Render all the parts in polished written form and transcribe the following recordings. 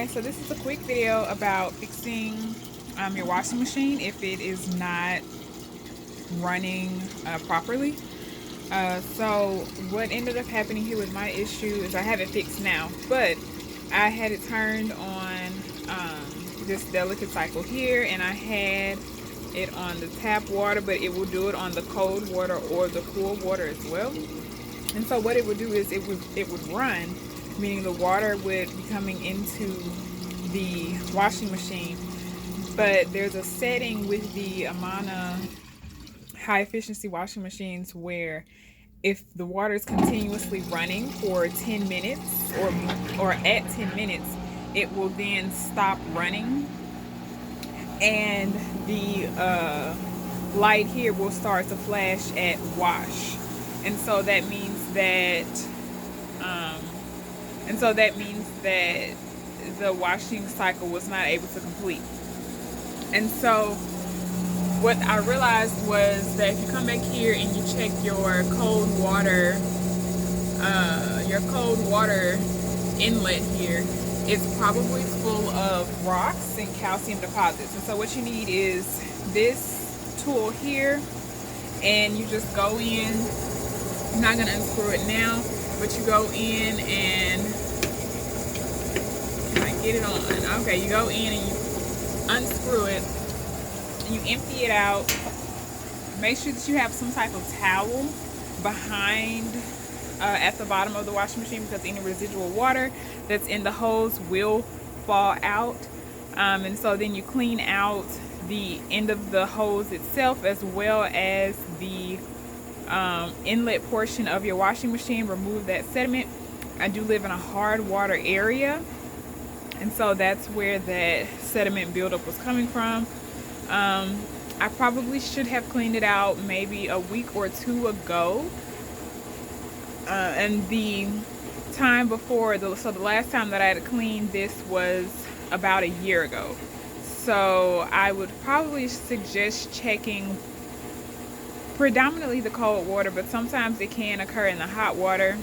Hi, so this is a quick video about fixing your washing machine if it is not running properly. So what ended up happening here with my issue is I have it fixed now, but I had it turned on this delicate cycle here, and I had it on the tap water, but it will do it on the cold water or the cool water as well. And so what it would do is it would run, meaning the water would be coming into the washing machine. But there's a setting with the Amana high efficiency washing machines where if the water is continuously running for 10 minutes or at 10 minutes, it will then stop running, and the light here will start to flash at wash. And so that means that um, the washing cycle was not able to complete. And so what I realized was that if you come back here and you check your cold water inlet here, it's probably full of rocks and calcium deposits. And so what you need is this tool here, and you just go in. I'm not gonna unscrew it now, but you go in and get it on. Okay, you go in and you unscrew it, and you empty it out. Make sure that you have some type of towel behind at the bottom of the washing machine, because any residual water that's in the hose will fall out. And so then you clean out the end of the hose itself, as well as the inlet portion of your washing machine. Remove that sediment. I do live in a hard water area, and so that's where that sediment buildup was coming from. I probably should have cleaned it out maybe a week or two ago. And the time before, the last time that I had cleaned this was about a year ago. So I would probably suggest checking predominantly the cold water, but sometimes it can occur in the hot water,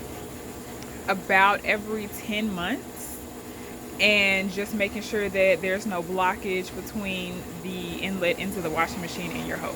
about every 10 months. And just making sure that there's no blockage between the inlet into the washing machine and your hose.